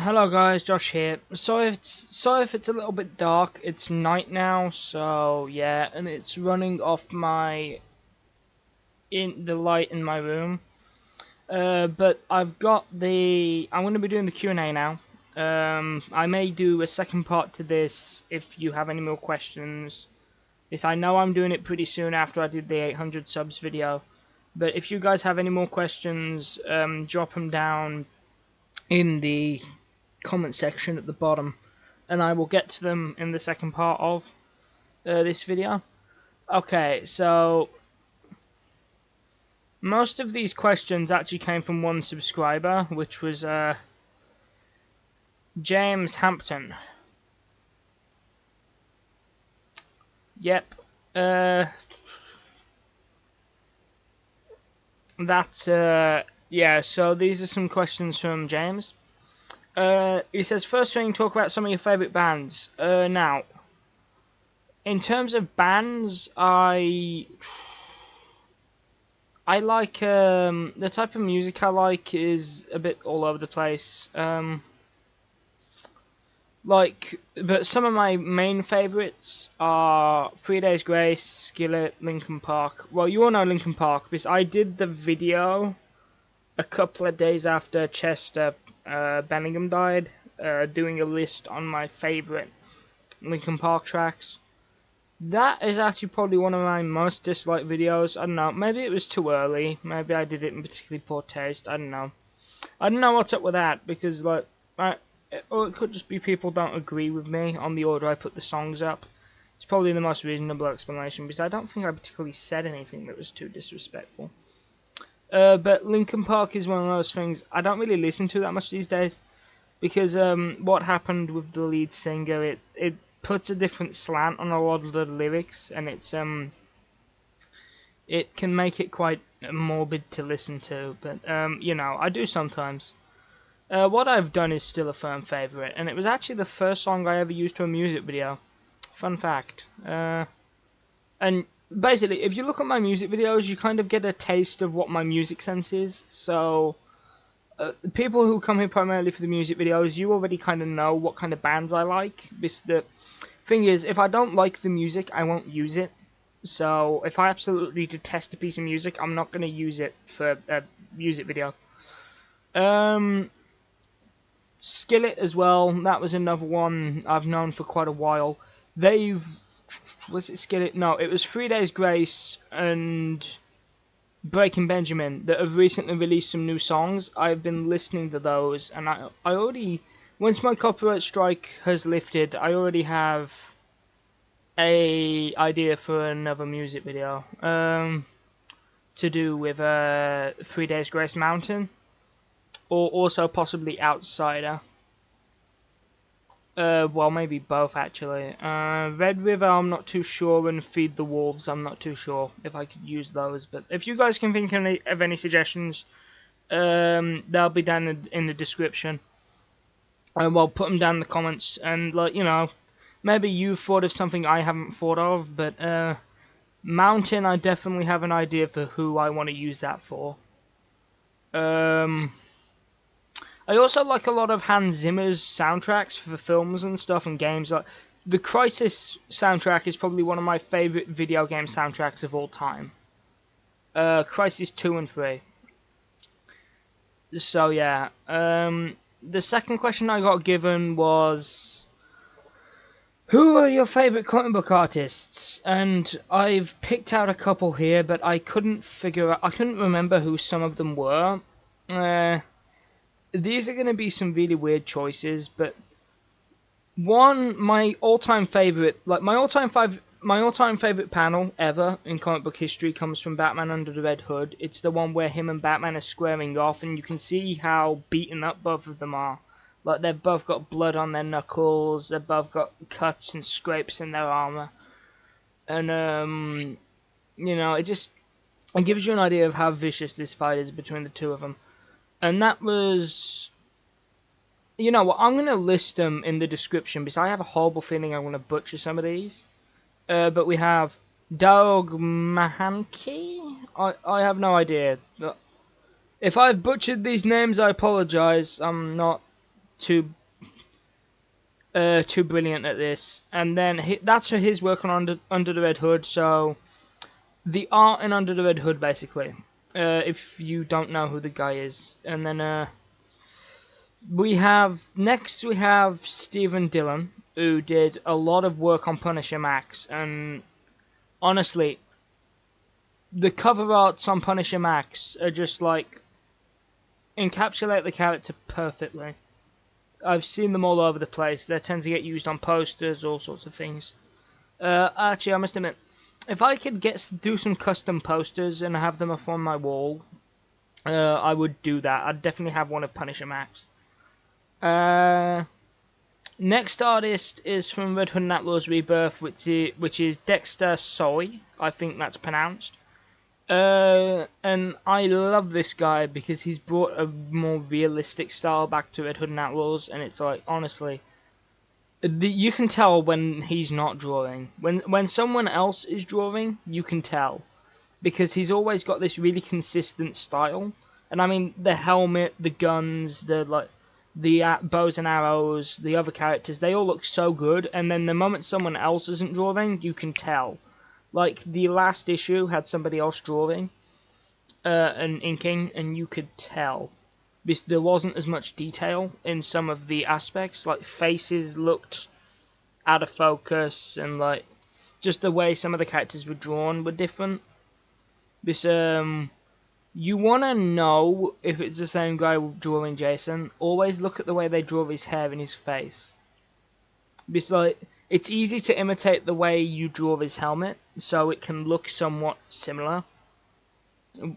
Hello guys, Josh here. Sorry if it's a little bit dark. It's night now, so yeah, and it's running off the light in my room. But I'm going to be doing the Q&A now. I may do a second part to this if you have any more questions. I know I'm doing it pretty soon after I did the 800 subs video. But if you guys have any more questions, drop them down in the comment section at the bottom, and I will get to them in the second part of this video. Okay, so most of these questions actually came from one subscriber, which was James Hampton. Yep. Yeah, so these are some questions from James. He says, first thing, talk about some of your favourite bands. Now, in terms of bands, I like, the type of music I like is a bit all over the place. But some of my main favourites are 3 Days Grace, Skillet, Linkin Park. Well, you all know Linkin Park, because I did the video a couple of days after Chester Benningham died, doing a list on my favourite Linkin Park tracks. That is actually probably one of my most disliked videos. I don't know, maybe it was too early, maybe I did it in particularly poor taste, I don't know. I don't know what's up with that, because or it could just be people don't agree with me on the order I put the songs up. It's probably the most reasonable explanation, because I don't think I particularly said anything that was too disrespectful. But Linkin Park is one of those things I don't really listen to that much these days, because what happened with the lead singer, it puts a different slant on a lot of the lyrics, and it can make it quite morbid to listen to, but you know, I do sometimes. What I've done is still a firm favourite, and it was actually the first song I ever used to a music video. Fun fact. And basically, if you look at my music videos, you kind of get a taste of what my music sense is. So, the people who come here primarily for the music videos, you already kind of know what kind of bands I like. Because the thing is, if I don't like the music, I won't use it. So, if I absolutely detest a piece of music, I'm not going to use it for a music video. Skillet as well, that was another one I've known for quite a while. Was it Skillet? No, it was 3 Days Grace and Breaking Benjamin that have recently released some new songs. I've been listening to those, and I already, once my copyright strike has lifted, I already have a idea for another music video to do with 3 Days Grace Mountain, or also possibly Outsider. Well, maybe both, actually. Red River, I'm not too sure, and Feed the Wolves, I'm not too sure if I could use those. But if you guys can think of any suggestions, they'll be down in the description. Well, put them down in the comments, and, like, you know, maybe you've thought of something I haven't thought of, but, Mountain, I definitely have an idea for who I want to use that for. I also like a lot of Hans Zimmer's soundtracks for films and stuff and games. Like the Crysis soundtrack is probably one of my favourite video game soundtracks of all time. Crysis 2 and 3. So yeah, the second question I got given was, who are your favourite comic book artists? And I've picked out a couple here, but I couldn't remember who some of them were. These are going to be some really weird choices, but my all-time favorite, like my all-time favorite panel ever in comic book history comes from Batman Under the Red Hood. It's the one where him and Batman are squaring off, and you can see how beaten up both of them are. Like they've both got blood on their knuckles, they've both got cuts and scrapes in their armor, and you know, it gives you an idea of how vicious this fight is between the two of them. And that was, you know what, I'm going to list them in the description, because I have a horrible feeling I'm going to butcher some of these. But we have Dog Mahanki? I have no idea. If I've butchered these names, I apologize. I'm not too brilliant at this. And then that's for his work on Under the Red Hood. So the art in Under the Red Hood, basically. If you don't know who the guy is, and then we have Stephen Dillon, who did a lot of work on Punisher Max, and honestly, the cover arts on Punisher Max are just like encapsulate the character perfectly. I've seen them all over the place. They tend to get used on posters, all sorts of things. Actually, I must admit, if I could do some custom posters and have them up on my wall, I would do that. I'd definitely have one of Punisher Max. Next artist is from Red Hood and Outlaws Rebirth, which is Dexter Soy. I think that's pronounced. And I love this guy because he's brought a more realistic style back to Red Hood and Outlaws, and it's like, honestly, you can tell when he's not drawing. When someone else is drawing, you can tell, because he's always got this really consistent style. And I mean, the helmet, the guns, the bows and arrows, the other characters, they all look so good, and then the moment someone else isn't drawing, you can tell. Like, the last issue had somebody else drawing and inking, and you could tell. Because there wasn't as much detail in some of the aspects, like faces looked out of focus, and like just the way some of the characters were drawn were different. Because you want to know if it's the same guy drawing Jason, always look at the way they draw his hair and his face. Because like, it's easy to imitate the way you draw his helmet, so it can look somewhat similar.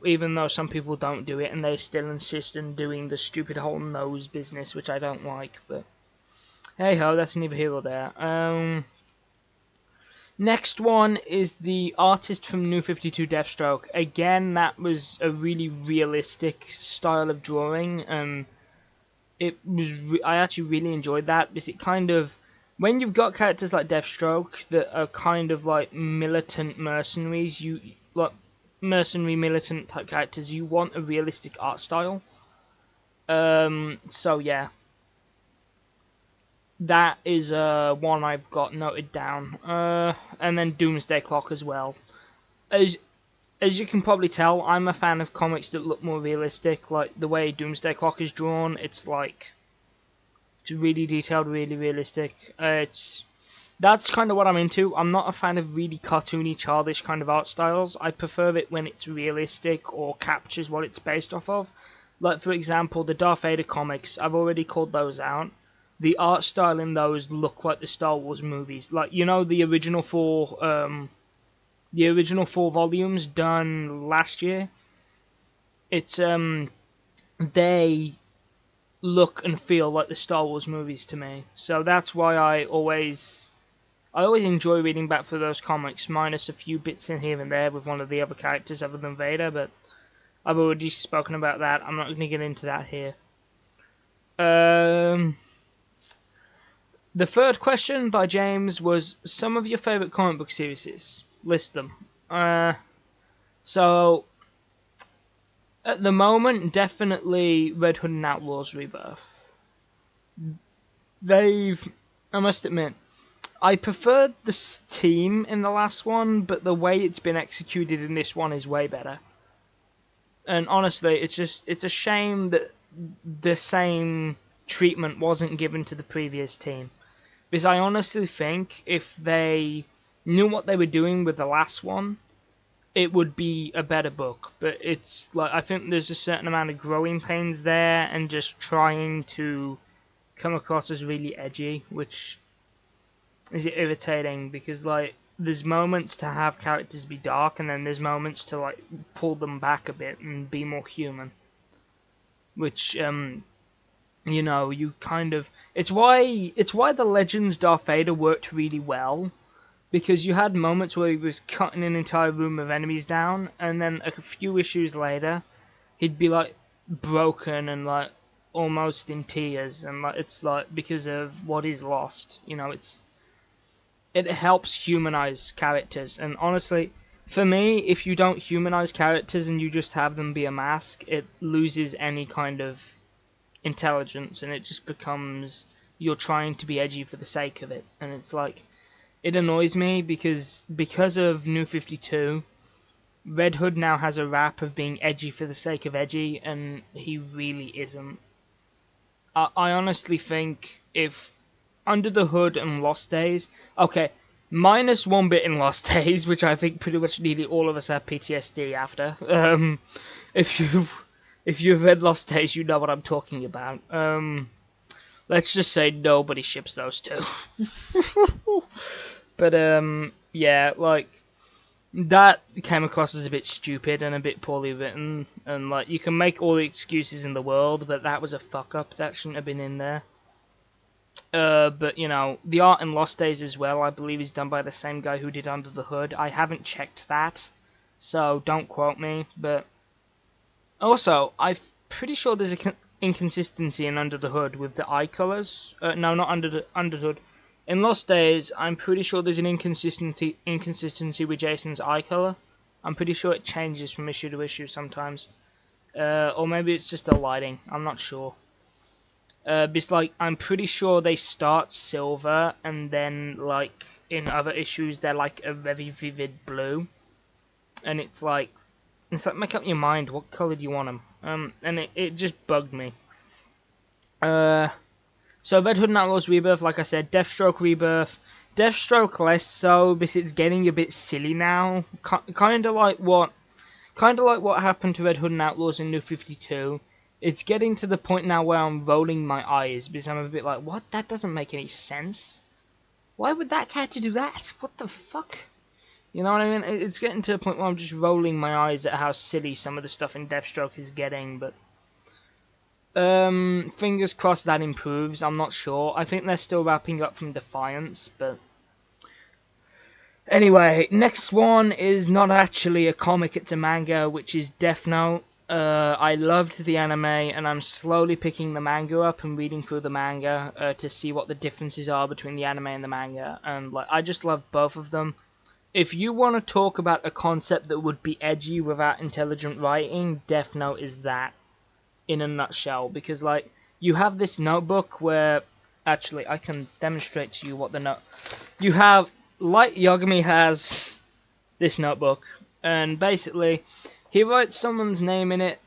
Even though some people don't do it, and they still insist on doing the stupid whole nose business, which I don't like, but hey ho, that's neither here or there. Next one is the artist from New 52 Deathstroke. Again, that was a really realistic style of drawing, and I actually really enjoyed that, because it kind of, when you've got characters like Deathstroke that are kind of like militant mercenaries, mercenary militant type characters, you want a realistic art style. So yeah, that is one I've got noted down. And then Doomsday Clock as well. As you can probably tell, I'm a fan of comics that look more realistic. Like the way Doomsday Clock is drawn, it's really detailed, really realistic. That's kind of what I'm into. I'm not a fan of really cartoony, childish kind of art styles. I prefer it when it's realistic or captures what it's based off of. Like, for example, the Darth Vader comics, I've already called those out. The art style in those look like the Star Wars movies. Like, you know, the original four volumes done last year? They look and feel like the Star Wars movies to me. So that's why I always enjoy reading back through those comics, minus a few bits in here and there with one of the other characters other than Vader, but I've already spoken about that. I'm not going to get into that here. The third question by James was, some of your favourite comic book series. List them. So, at the moment, definitely Red Hood and Outlaws Rebirth. I must admit, I preferred this team in the last one, but the way it's been executed in this one is way better. And honestly, it's a shame that the same treatment wasn't given to the previous team. Because I honestly think if they knew what they were doing with the last one, it would be a better book. But it's like, I think there's a certain amount of growing pains there, and just trying to come across as really edgy, which is irritating, because like there's moments to have characters be dark, and then there's moments to like pull them back a bit and be more human, which you know, you kind of, it's why the Legends Darth Vader worked really well, because you had moments where he was cutting an entire room of enemies down, and then a few issues later he'd be like broken and like almost in tears, and like it's like because of what he's lost. You know, it helps humanize characters, and honestly, for me, if you don't humanize characters and you just have them be a mask, it loses any kind of intelligence, and it just becomes you're trying to be edgy for the sake of it, and it's like, it annoys me because of New 52, Red Hood now has a rap of being edgy for the sake of edgy, and he really isn't. I honestly think if Under the Hood and Lost Days, okay, minus one bit in Lost Days, which I think pretty much nearly all of us have PTSD after. If you've read Lost Days, you know what I'm talking about. Let's just say nobody ships those two. But yeah, like, that came across as a bit stupid and a bit poorly written, and like, you can make all the excuses in the world, but that was a fuck up. That shouldn't have been in there. But you know, the art in Lost Days as well, I believe, is done by the same guy who did Under the Hood. I haven't checked that, so don't quote me. But also, I'm pretty sure there's a inconsistency in Under the Hood with the eye colors. No, not Under the Hood. In Lost Days, I'm pretty sure there's an inconsistency with Jason's eye color. I'm pretty sure it changes from issue to issue sometimes. Or maybe it's just the lighting. I'm not sure. Because, like, I'm pretty sure they start silver, and then, like, in other issues, they're, like, a very vivid blue. And it's like, make up your mind, what color do you want them? And it just bugged me. So Red Hood and Outlaws Rebirth, like I said, Deathstroke Rebirth, Deathstroke less so, because it's getting a bit silly now. Kind of like what happened to Red Hood and Outlaws in New 52. It's getting to the point now where I'm rolling my eyes, because I'm a bit like, what? That doesn't make any sense. Why would that character do that? What the fuck? You know what I mean? It's getting to a point where I'm just rolling my eyes at how silly some of the stuff in Deathstroke is getting, but fingers crossed that improves. I'm not sure. I think they're still wrapping up from Defiance, but anyway, next one is not actually a comic, it's a manga, which is Death Note. I loved the anime, and I'm slowly picking the manga up and reading through the manga to see what the differences are between the anime and the manga, and like, I just love both of them. If you want to talk about a concept that would be edgy without intelligent writing, Death Note is that in a nutshell, because like, you have this notebook where, actually I can demonstrate to you what the note, you have, Light Yagami has this notebook, and basically he writes someone's name in it,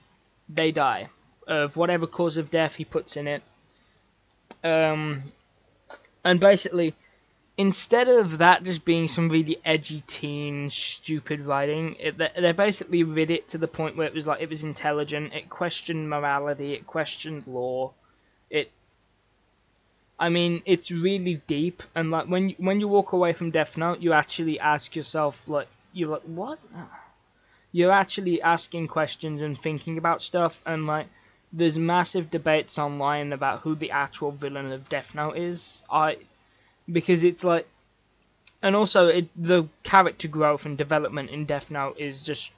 they die of whatever cause of death he puts in it, and basically, instead of that just being some really edgy teen, stupid writing, they basically read it to the point where it was like, it was intelligent, it questioned morality, it questioned law, I mean, it's really deep, and like, when you walk away from Death Note, you actually ask yourself, like, you're like, what? You're actually asking questions and thinking about stuff, and like, there's massive debates online about who the actual villain of Death Note is. Because it's like, and also the character growth and development in Death Note is just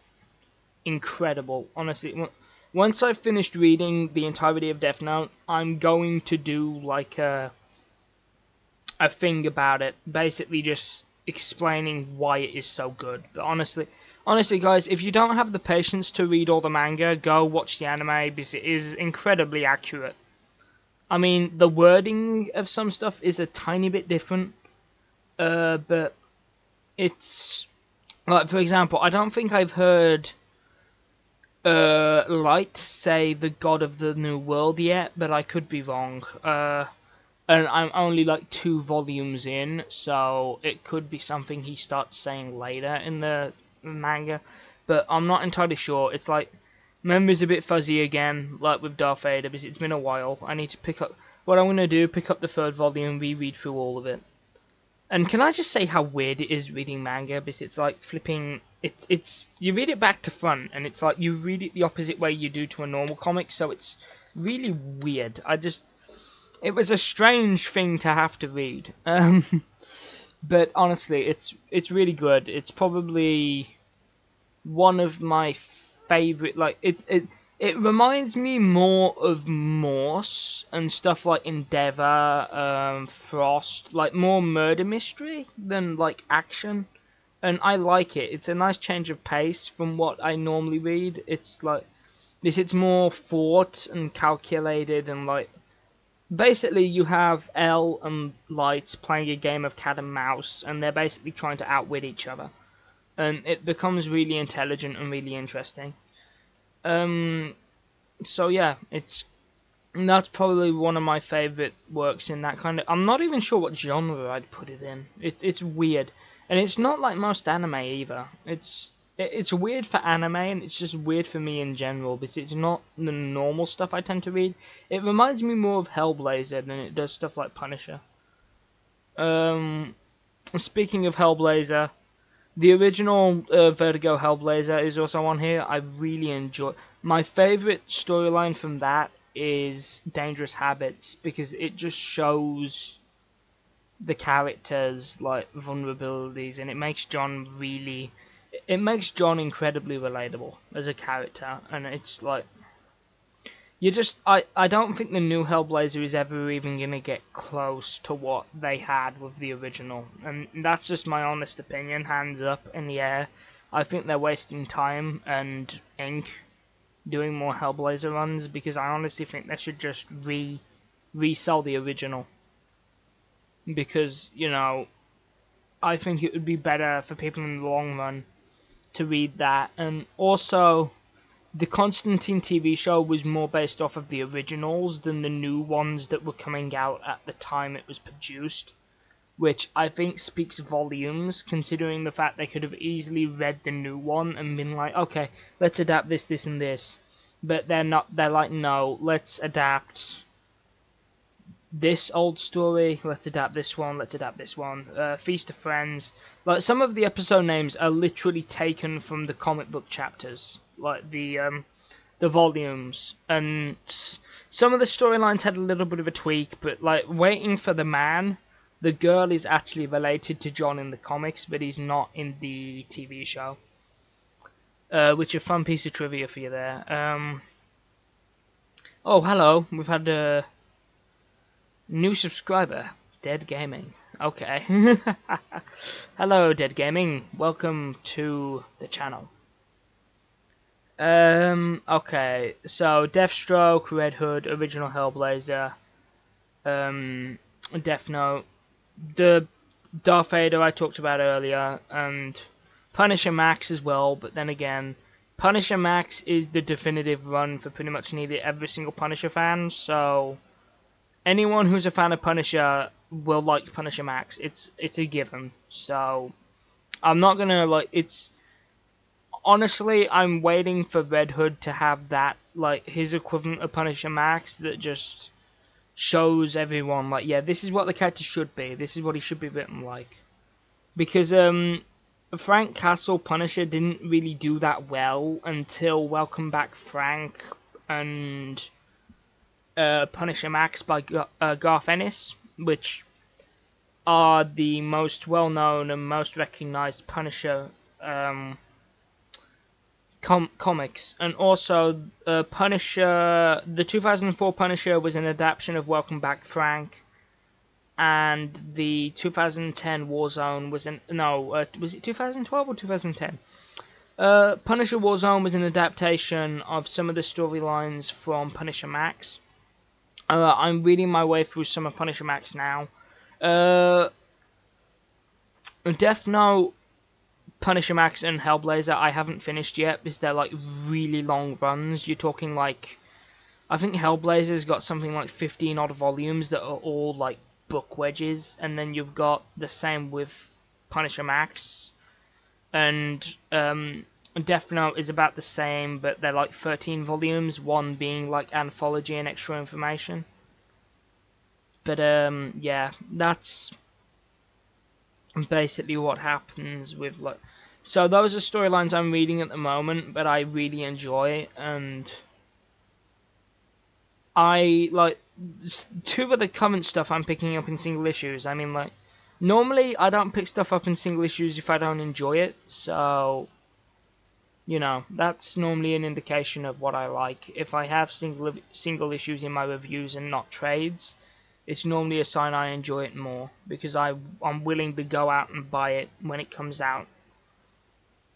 incredible. Honestly, once I've finished reading the entirety of Death Note, I'm going to do like a thing about it, basically just explaining why it is so good. But honestly, guys, if you don't have the patience to read all the manga, go watch the anime, because it is incredibly accurate. I mean, the wording of some stuff is a tiny bit different, but it's, like, for example, I don't think I've heard Light say the God of the New World yet, but I could be wrong. And I'm only like 2 volumes in, so it could be something he starts saying later in the manga, but I'm not entirely sure. It's like, memory's a bit fuzzy again, like with Darth Vader, because it's been a while. I need to pick up, what I'm going to do, pick up the 3rd volume, reread through all of it. And can I just say how weird it is reading manga, because it's like flipping, it's you read it back to front, and it's like you read it the opposite way you do to a normal comic, so it's really weird. It was a strange thing to have to read. But honestly, it's really good. It's probably one of my favorite, like, it reminds me more of Morse and stuff like Endeavor, Frost, like more murder mystery than like action, and I like it. It's a nice change of pace from what I normally read. It's like, It's more thought and calculated, and like basically you have L and Light playing a game of cat and mouse, and they're basically trying to outwit each other, and it becomes really intelligent and really interesting. So yeah, that's probably one of my favorite works in that kind of. I'm not even sure what genre I'd put it in. It's weird, and it's not like most anime either. It's weird for anime, and it's just weird for me in general, because it's not the normal stuff I tend to read. It reminds me more of Hellblazer than it does stuff like Punisher. Speaking of Hellblazer, the original Vertigo Hellblazer is also on here. I really enjoy. My favorite storyline from that is Dangerous Habits, because it just shows the characters' like vulnerabilities, and it makes John incredibly relatable as a character. And it's like I don't think the new Hellblazer is ever even gonna get close to what they had with the original, and that's just my honest opinion, hands up in the air. I think they're wasting time and ink doing more Hellblazer runs, because I honestly think they should just resell the original, because, you know, I think it would be better for people in the long run to read that. And also, the Constantine TV show was more based off of the originals than the new ones that were coming out at the time it was produced, which I think speaks volumes, considering the fact they could have easily read the new one and been like, okay, let's adapt this, this, and this. But they're not. They're like, no, let's adapt this old story, let's adapt this one, let's adapt this one. Feast of Friends. Like, some of the episode names are literally taken from the comic book chapters, like the volumes. And some of the storylines had a little bit of a tweak, but like Waiting for the Man, the girl is actually related to John in the comics, but he's not in the TV show. Which is a fun piece of trivia for you there. Oh, hello, we've had a new subscriber, Dead Gaming. Okay. Hello, Dead Gaming. Welcome to the channel. Okay, so Deathstroke, Red Hood, original Hellblazer, Death Note, the Darth Vader I talked about earlier, and Punisher Max as well, but then again, Punisher Max is the definitive run for pretty much nearly every single Punisher fan, so anyone who's a fan of Punisher will like Punisher Max. It's a given. So I'm not gonna like. It's honestly, I'm waiting for Red Hood to have that, like, his equivalent of Punisher Max that just shows everyone like, yeah, this is what the character should be. This is what he should be written like. Because Frank Castle Punisher didn't really do that well until Welcome Back Frank and Punisher Max by Garth Ennis, which are the most well-known and most recognized Punisher comics. And also, Punisher, the 2004 Punisher was an adaptation of Welcome Back Frank, and the 2010 Warzone was was it 2012 or 2010? Punisher Warzone was an adaptation of some of the storylines from Punisher Max. I'm reading my way through some of Punisher Max now. Death Note, Punisher Max, and Hellblazer I haven't finished yet, because they're like really long runs. You're talking like, I think Hellblazer's got something like 15 odd volumes that are all like book wedges, and then you've got the same with Punisher Max, and Death Note is about the same, but they're like 13 volumes, one being like anthology and extra information. But yeah, that's basically what happens with, like, so those are storylines I'm reading at the moment, but I really enjoy, and I like two of the current stuff I'm picking up in single issues. I mean, like, normally I don't pick stuff up in single issues if I don't enjoy it, so, you know, that's normally an indication of what I like. If I have single issues in my reviews and not trades, it's normally a sign I enjoy it more, because I'm willing to go out and buy it when it comes out,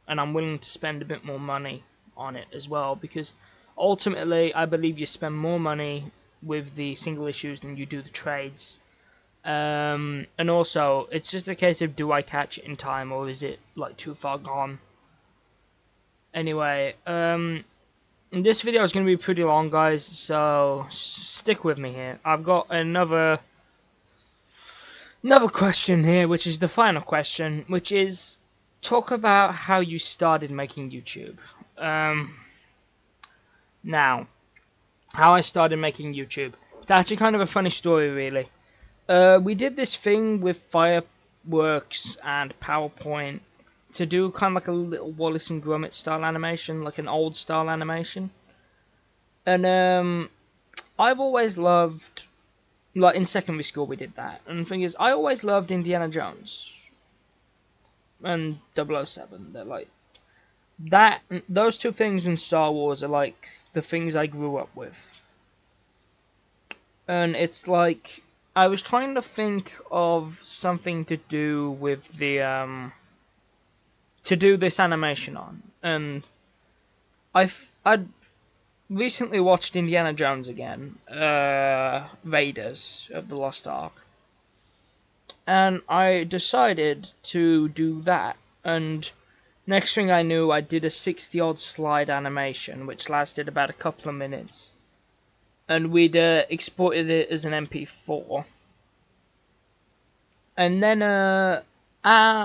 and I'm willing to spend a bit more money on it as well, because ultimately, I believe you spend more money with the single issues than you do the trades. And also, it's just a case of, do I catch it in time, or is it like too far gone? Anyway, this video is going to be pretty long, guys, so stick with me here. I've got another question here, which is the final question, which is, talk about how you started making YouTube. Now, how I started making YouTube. It's actually kind of a funny story, really. We did this thing with Fireworks and PowerPoint to do kind of like a little Wallace and Gromit style animation, like an old style animation. And I've always loved, like in secondary school we did that. And the thing is, I always loved Indiana Jones and 007. They're like that. Those two things in Star Wars are like the things I grew up with. And it's like, I was trying to think of something to do with the to do this animation on, and I'd recently watched Indiana Jones again, Raiders of the Lost Ark, and I decided to do that. And next thing I knew, I did a 60-odd slide animation, which lasted about a couple of minutes. And we'd exported it as an MP4. And then our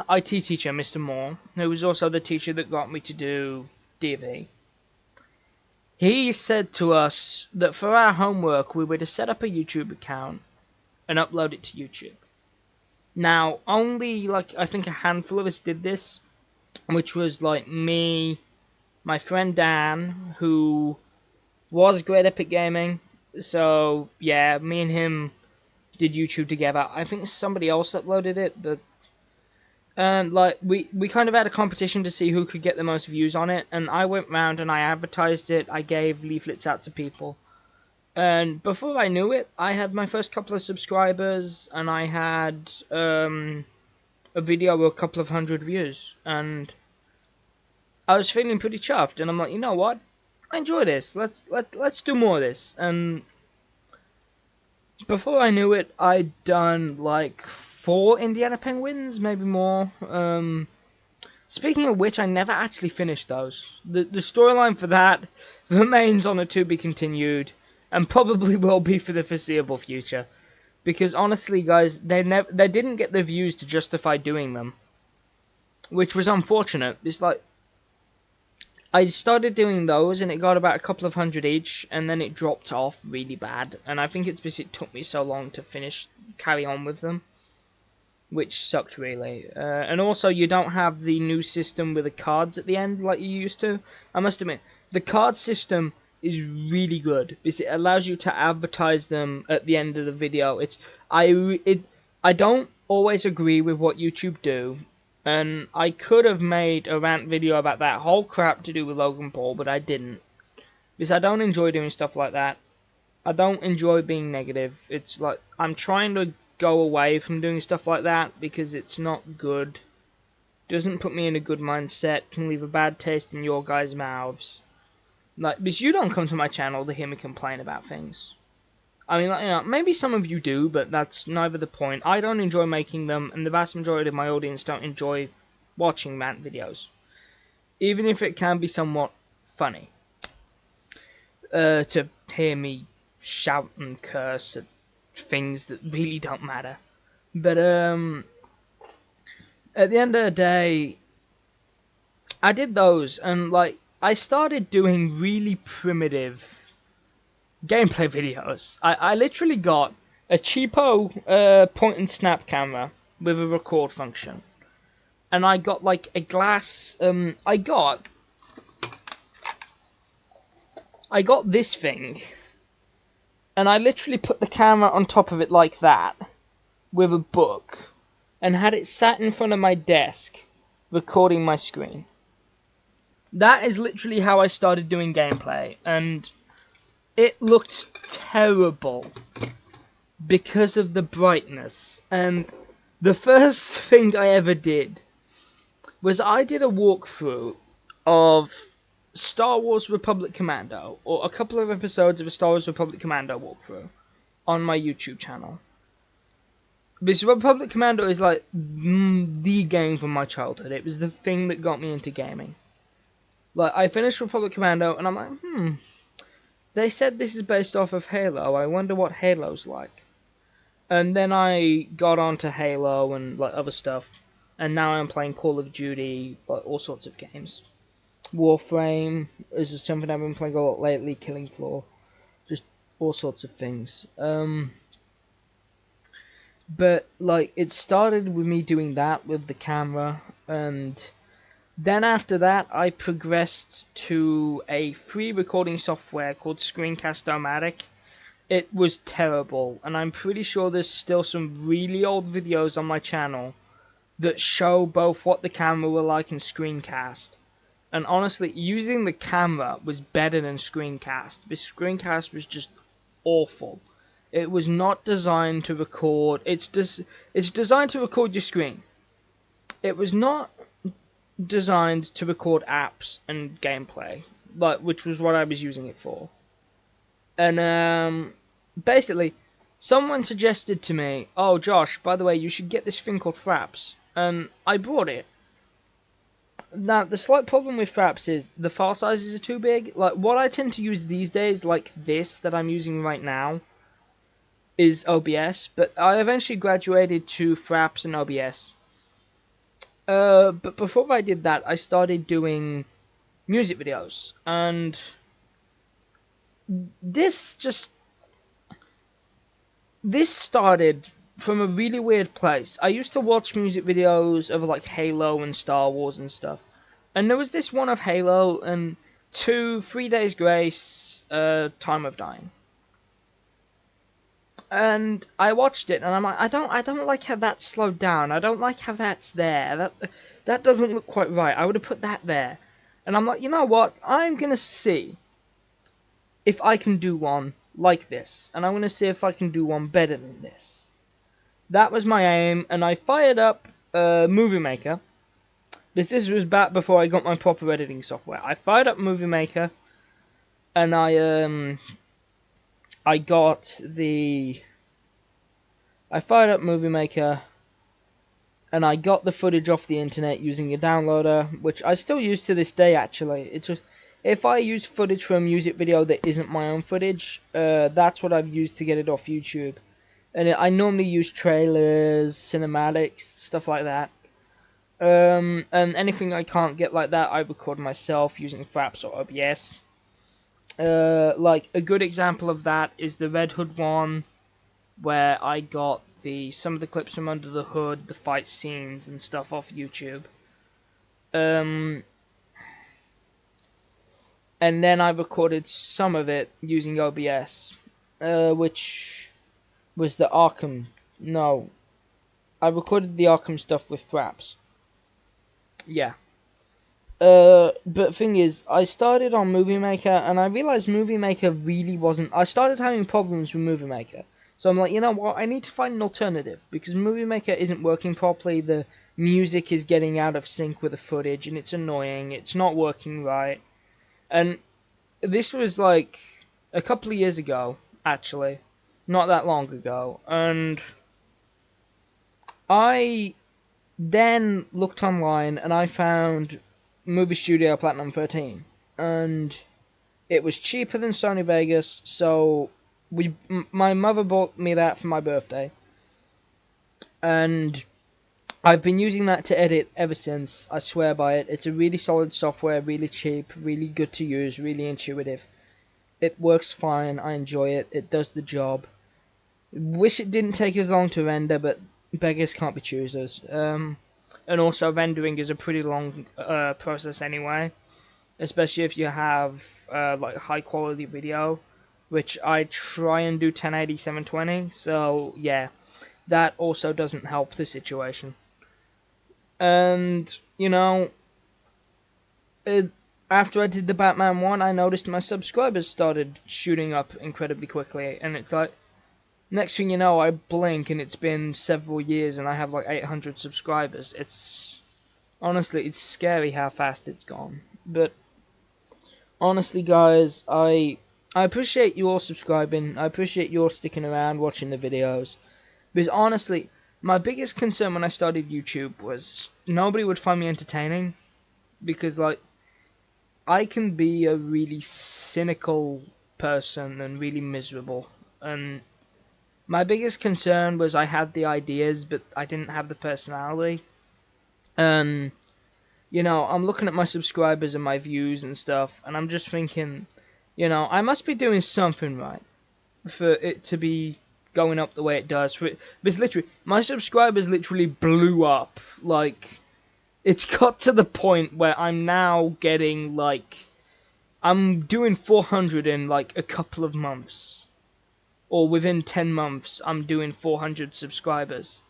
IT teacher, Mr. Moore, who was also the teacher that got me to do DV, he said to us that for our homework we were to set up a YouTube account and upload it to YouTube. Now, only like I think a handful of us did this, which was like me, my friend Dan, who was great at Epic Gaming. So yeah, me and him did YouTube together. I think somebody else uploaded it, but like we kind of had a competition to see who could get the most views on it, and I went round and I advertised it. I gave leaflets out to people, and before I knew it, I had my first couple of subscribers, and I had a video with a couple of hundred views, and I was feeling pretty chuffed. And I'm like, you know what? I enjoy this. Let's do more of this. And before I knew it, I'd done like 4 Indiana Penguins, maybe more. Speaking of which, I never actually finished those. The storyline for that remains on a to be continued, and probably will be for the foreseeable future. Because honestly, guys, they didn't get the views to justify doing them, which was unfortunate. It's like, I started doing those, and it got about a couple of hundred each, and then it dropped off really bad. And I think it's because it took me so long to carry on with them, which sucked really. And also, you don't have the new system with the cards at the end like you used to. I must admit, the card system is really good because it allows you to advertise them at the end of the video. I don't always agree with what YouTube do. And I could have made a rant video about that whole crap to do with Logan Paul, but I didn't. Because I don't enjoy doing stuff like that. I don't enjoy being negative. It's like, I'm trying to go away from doing stuff like that because it's not good. Doesn't put me in a good mindset, can leave a bad taste in your guys' mouths. Like, because you don't come to my channel to hear me complain about things. I mean, like, you know, maybe some of you do, but that's neither the point. I don't enjoy making them, and the vast majority of my audience don't enjoy watching rant videos. Even if it can be somewhat funny. To hear me shout and curse at things that really don't matter. But, at the end of the day, I did those, and, like, I started doing really primitive gameplay videos. I literally got a cheapo point and snap camera with a record function, and I got like a glass. I got this thing, and I literally put the camera on top of it like that, with a book, and had it sat in front of my desk, recording my screen. That is literally how I started doing gameplay, and it looked terrible because of the brightness. And the first thing I ever did was I did a walkthrough of Star Wars Republic Commando, or a couple of episodes of a Star Wars Republic Commando walkthrough on my YouTube channel. Because Republic Commando is like the game from my childhood. It was the thing that got me into gaming. Like, I finished Republic Commando, and I'm like, they said this is based off of Halo. I wonder what Halo's like. And then I got onto Halo and like other stuff, and now I'm playing Call of Duty, like all sorts of games. Warframe is something I've been playing a lot lately. Killing Floor, just all sorts of things. But like, it started with me doing that with the camera, and then after that I progressed to a free recording software called Screencast-O-Matic. It was terrible, and I'm pretty sure there's still some really old videos on my channel that show both what the camera were like in Screencast. And honestly, using the camera was better than Screencast. This Screencast was just awful. It was not designed to record. It's designed to record your screen. It was not designed to record apps and gameplay, which was what I was using it for. And basically, someone suggested to me, "Oh, Josh, by the way, you should get this thing called Fraps." And I bought it. Now, the slight problem with Fraps is the file sizes are too big. Like, what I tend to use these days, like this that I'm using right now, is OBS, but I eventually graduated to Fraps and OBS. But before I did that, I started doing music videos, and this started from a really weird place. I used to watch music videos of like Halo and Star Wars and stuff, and there was this one of Halo and 3 Days Grace, Time of Dying. And I watched it, and I'm like, I don't like how that's slowed down. I don't like how that's there. That doesn't look quite right. I would have put that there. And I'm like, you know what? I'm gonna see if I can do one like this, and I'm gonna see if I can do one better than this. That was my aim, and I fired up Movie Maker. This was back before I got my proper editing software. I fired up Movie Maker, and I fired up Movie Maker, and I got the footage off the internet using a downloader, which I still use to this day, actually. It's just, if I use footage from a music video that isn't my own footage, that's what I've used to get it off YouTube. And I normally use trailers, cinematics, stuff like that. And anything I can't get like that, I record myself using Fraps or OBS. Like, a good example of that is the Red Hood one, where I got some of the clips from Under the Hood, the fight scenes and stuff off YouTube. And then I recorded some of it using OBS, which was the Arkham. No, I recorded the Arkham stuff with Fraps. Yeah. But thing is, I started on Movie Maker, and I realized Movie Maker really wasn't. I started having problems with Movie Maker. So I'm like, you know what, I need to find an alternative, because Movie Maker isn't working properly, the music is getting out of sync with the footage, and it's annoying, it's not working right. And this was like a couple of years ago, actually, not that long ago, and I then looked online, and I found Movie Studio Platinum 13, and it was cheaper than Sony Vegas, so my mother bought me that for my birthday, and I've been using that to edit ever since. I swear by it. It's a really solid software, really cheap, really good to use, really intuitive. It works fine, I enjoy it, it does the job. Wish it didn't take as long to render, but beggars can't be choosers. And also rendering is a pretty long process anyway, especially if you have like high quality video, which I try and do 1080 720, so yeah, that also doesn't help the situation. And, you know, after I did the Batman one, I noticed my subscribers started shooting up incredibly quickly, and it's like, next thing you know, I blink and it's been several years and I have like 800 subscribers. Honestly, it's scary how fast it's gone. But honestly, guys, I appreciate you all subscribing. I appreciate you all sticking around watching the videos. Because honestly, my biggest concern when I started YouTube was nobody would find me entertaining. Because, like, I can be a really cynical person and really miserable. And my biggest concern was I had the ideas, but I didn't have the personality. And, you know, I'm looking at my subscribers and my views and stuff, and I'm just thinking, you know, I must be doing something right for it to be going up the way it does. Because literally, my subscribers literally blew up. Like, it's got to the point where I'm now getting, like, I'm doing 400 in, like, a couple of months. Or within 10 months, I'm doing 400 subscribers.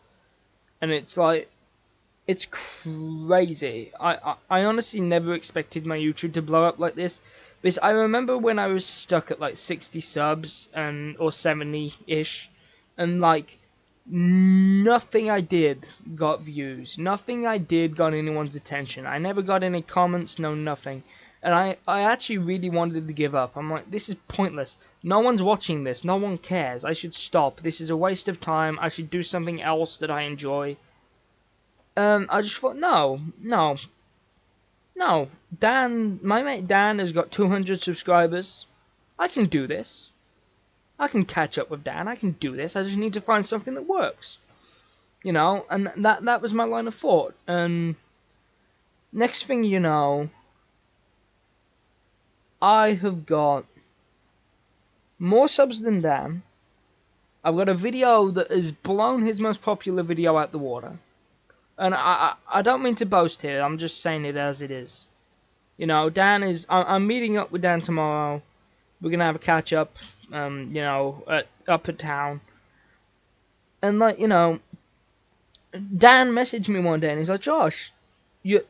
And it's like, it's crazy. I honestly never expected my YouTube to blow up like this. Because I remember when I was stuck at like 60 subs or 70-ish, and like nothing I did got views. Nothing I did got anyone's attention. I never got any comments, no nothing. And I actually really wanted to give up. I'm like, this is pointless. No one's watching this. No one cares. I should stop. This is a waste of time. I should do something else that I enjoy. I just thought, no. Dan, my mate Dan has got 200 subscribers. I can do this. I can catch up with Dan. I can do this. I just need to find something that works. You know, and that was my line of thought. And next thing you know, I have got more subs than Dan. I've got a video that has blown his most popular video out the water. And I don't mean to boast here, I'm just saying it as it is. You know, Dan is... I'm meeting up with Dan tomorrow. We're going to have a catch-up, you know, up at town. And, like, you know, Dan messaged me one day and he's like, Josh, do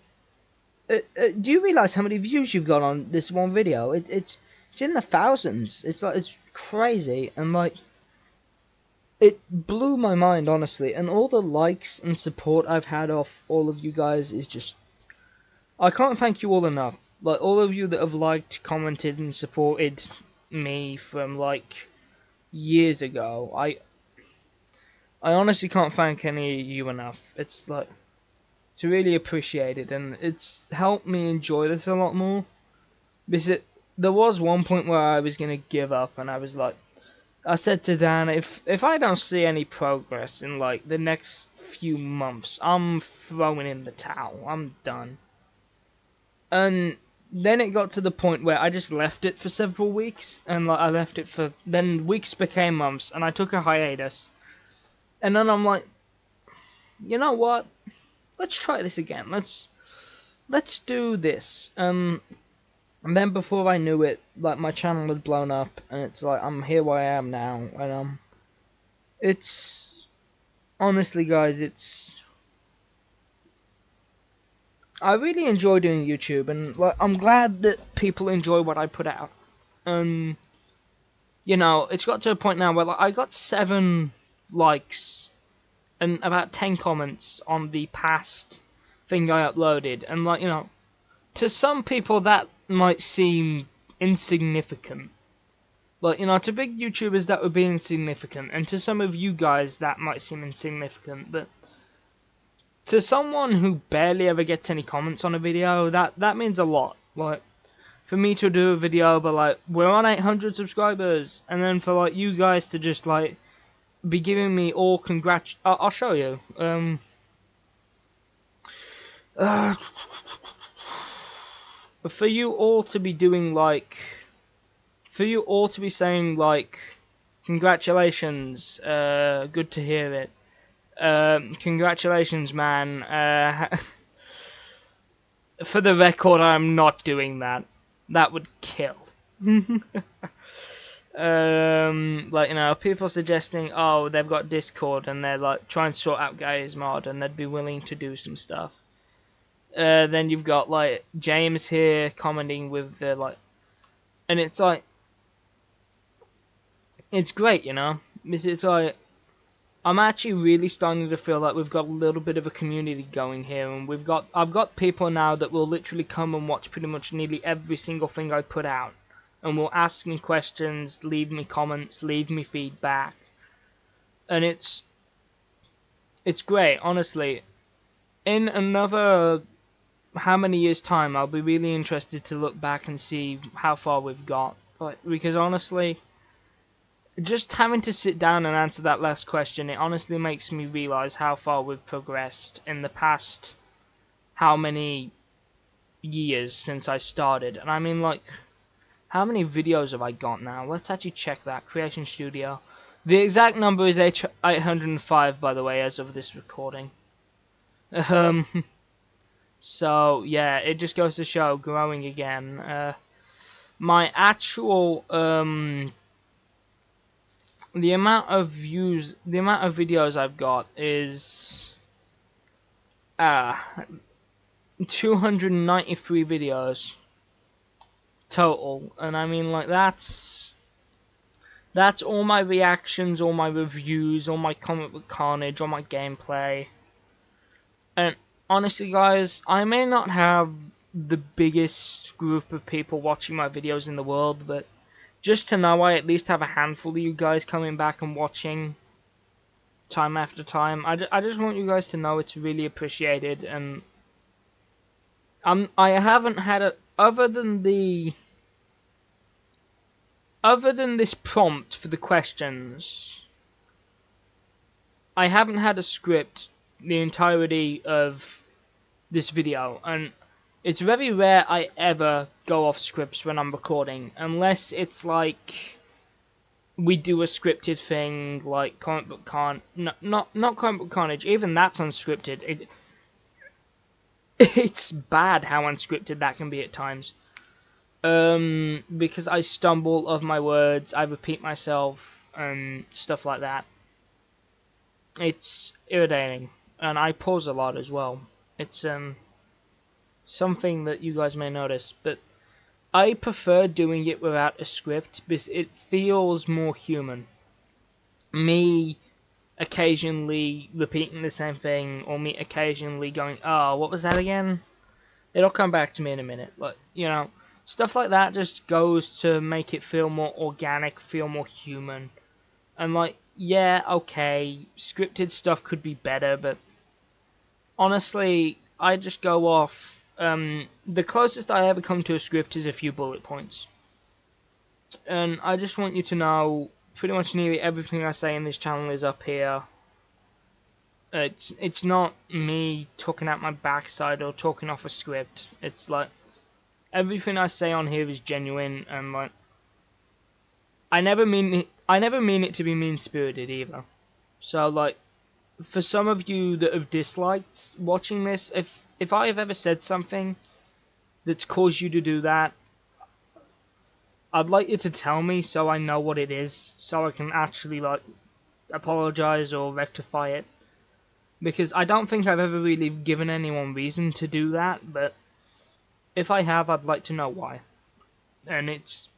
you realise how many views you've got on this one video? It's in the thousands. It's like, it's crazy. And, like... It blew my mind, honestly, and all the likes and support I've had off all of you guys is just... I can't thank you all enough. Like, all of you that have liked, commented, and supported me from, like, years ago. I honestly can't thank any of you enough. It's, like, it's really appreciated, and it's helped me enjoy this a lot more. Because there was one point where I was going to give up, and I was like... I said to Dan, if I don't see any progress in, like, the next few months, I'm throwing in the towel. I'm done. And then it got to the point where I just left it for several weeks, and, like, I left it for... Then weeks became months, and I took a hiatus. And then I'm like, you know what? Let's try this again. Let's do this. And then before I knew it, like, my channel had blown up, and it's like, I'm here where I am now, and, it's, honestly, guys, it's, I really enjoy doing YouTube, and, like, I'm glad that people enjoy what I put out, and, you know, it's got to a point now where, like, I got 7 likes, and about 10 comments on the past thing I uploaded, and, like, you know, to some people that might seem insignificant. Like, you know, to big YouTubers that would be insignificant, and to some of you guys that might seem insignificant, but to someone who barely ever gets any comments on a video, that means a lot. Like, for me to do a video, but like, we're on 800 subscribers, and then for like you guys to just like be giving me all I'll show you. For you all to be doing like, for you all to be saying like, congratulations, good to hear it. Congratulations, man. For the record, I'm not doing that. That would kill. Like, you know, people suggesting, oh, they've got Discord and they're like trying to sort out Gary's mod and they'd be willing to do some stuff. Then you've got like James here commenting with the like, and it's like, it's great, you know. It's like, I'm actually really starting to feel like we've got a little bit of a community going here, and I've got people now that will literally come and watch pretty much nearly every single thing I put out, and will ask me questions, leave me comments, leave me feedback, and it's great, honestly. In another how many years time, I'll be really interested to look back and see how far we've got, because honestly, just having to sit down and answer that last question, it honestly makes me realize how far we've progressed in the past how many years since I started. And I mean, like, how many videos have I got now? Let's actually check that. Creation Studio. The exact number is 805, by the way, as of this recording. So, yeah, it just goes to show, growing again. My actual, the amount of views, the amount of videos I've got is 293 videos total, and I mean, like, that's all my reactions, all my reviews, all my comic book carnage, all my gameplay. And honestly, guys, I may not have the biggest group of people watching my videos in the world, but just to know I at least have a handful of you guys coming back and watching time after time. I just want you guys to know it's really appreciated, and I haven't had a other than this prompt for the questions, I haven't had a script the entirety of this video, and it's very rare I ever go off scripts when I'm recording, unless it's like we do a scripted thing like comic book not comic book carnage. Even that's unscripted. It's bad how unscripted that can be at times. Because I stumble of my words, I repeat myself and stuff like that. It's irritating, and I pause a lot as well. It's something that you guys may notice, but I prefer doing it without a script because it feels more human. Me occasionally repeating the same thing, or me occasionally going, oh, what was that again? It'll come back to me in a minute. But, you know, stuff like that just goes to make it feel more organic, feel more human. And, like, yeah, okay, scripted stuff could be better, but honestly, I just go off. The closest I ever come to a script is a few bullet points. And I just want you to know, pretty much nearly everything I say in this channel is up here. It's not me talking out my backside or talking off a script. It's like, everything I say on here is genuine, and like, I never mean it to be mean-spirited either. So, like, for some of you that have disliked watching this, if I have ever said something that's caused you to do that, I'd like you to tell me so I know what it is, so I can actually, like, apologize or rectify it. Because I don't think I've ever really given anyone reason to do that, but if I have, I'd like to know why. And it's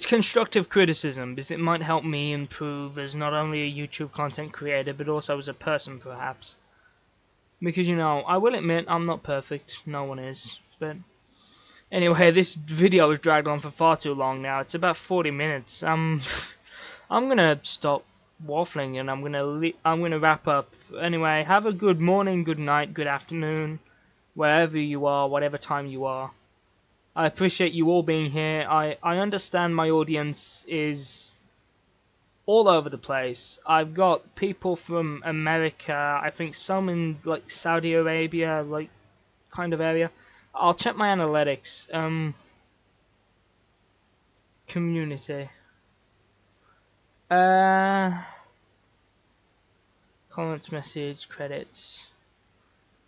constructive criticism, because it might help me improve as not only a YouTube content creator, but also as a person, perhaps. Because, you know, I will admit, I'm not perfect. No one is. But anyway, this video has dragged on for far too long now. It's about 40 minutes. I'm gonna stop waffling, and I'm gonna wrap up. Anyway, have a good morning, good night, good afternoon, wherever you are, whatever time you are. I appreciate you all being here. I understand my audience is all over the place. I've got people from America, I think some in like Saudi Arabia, like kind of area. I'll check my analytics. Community. Comments, message, credits,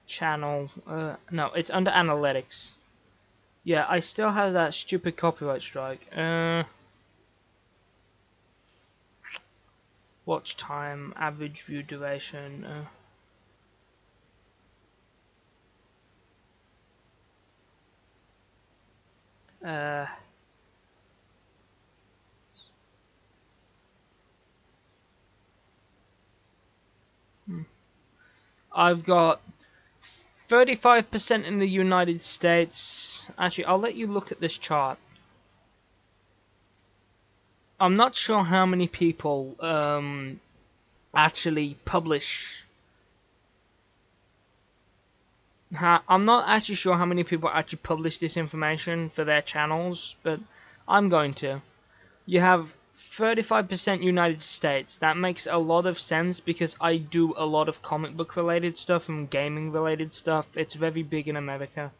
channel. No, it's under analytics. Yeah, I still have that stupid copyright strike. Watch time, average view duration. I've got 35% in the United States. Actually, I'll let you look at this chart. I'm not sure how many people actually publish. I'm not actually sure how many people actually publish this information for their channels, but I'm going to. You have 35% United States. That makes a lot of sense because I do a lot of comic book related stuff and gaming related stuff. It's very big in America.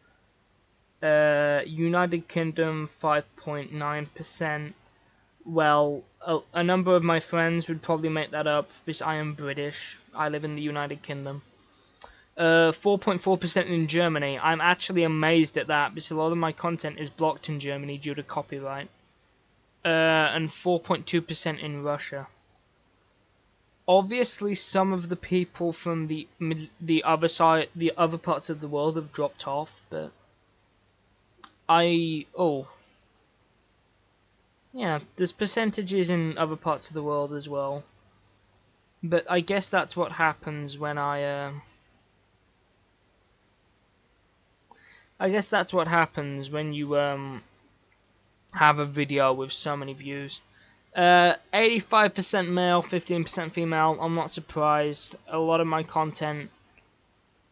United Kingdom 5.9%. Well, a number of my friends would probably make that up because I am British. I live in the United Kingdom. 4.4% in Germany. I'm actually amazed at that because a lot of my content is blocked in Germany due to copyright. And 4.2% in Russia. Obviously, some of the people from the other side, the other parts of the world, have dropped off, but yeah, there's percentages in other parts of the world as well. But I guess that's what happens when I guess that's what happens when you have a video with so many views. 85% male, 15% female. I'm not surprised. A lot of my content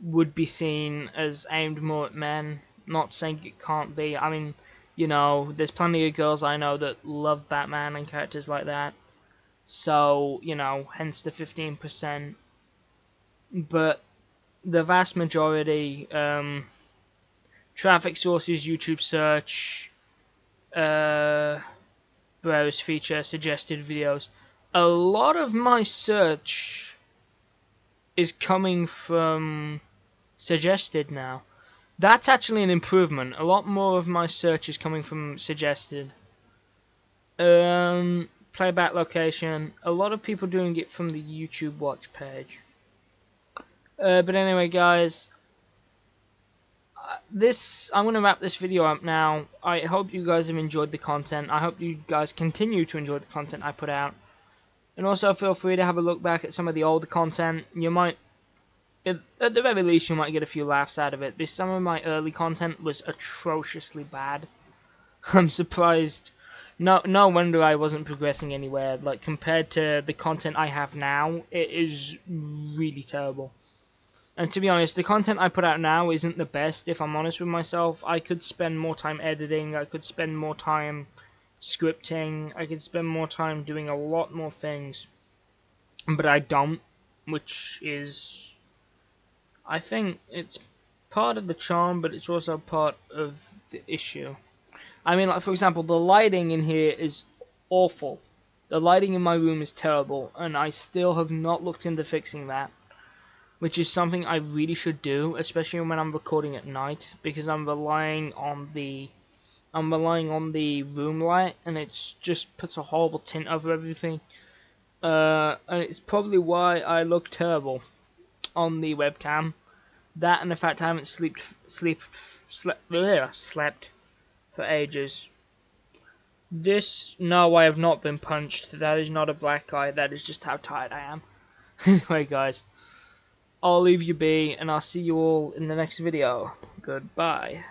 would be seen as aimed more at men. Not saying it can't be. I mean, you know, there's plenty of girls I know that love Batman and characters like that. So, you know, hence the 15%. But the vast majority, traffic sources, YouTube search, browse feature, suggested videos. A lot of my search is coming from suggested now. That's actually an improvement. A lot more of my search is coming from suggested. Playback location. A lot of people doing it from the YouTube watch page. But anyway, guys, I'm going to wrap this video up now. I hope you guys have enjoyed the content. I hope you guys continue to enjoy the content I put out. And also feel free to have a look back at some of the older content. You might, at the very least, you might get a few laughs out of it. Because some of my early content was atrociously bad. I'm surprised. No wonder I wasn't progressing anywhere. Like, compared to the content I have now, it is really terrible. And to be honest, the content I put out now isn't the best, if I'm honest with myself. I could spend more time editing, I could spend more time scripting, I could spend more time doing a lot more things. But I don't, which is, I think it's part of the charm, but it's also part of the issue. I mean, like, for example, the lighting in here is awful. The lighting in my room is terrible, and I still have not looked into fixing that. Which is something I really should do, especially when I'm recording at night, because I'm relying on the room light, and it just puts a horrible tint over everything. And it's probably why I look terrible on the webcam. That and the fact I haven't slept for ages. No, I have not been punched. That is not a black eye. That is just how tired I am. Anyway, guys. I'll leave you be, and I'll see you all in the next video. Goodbye.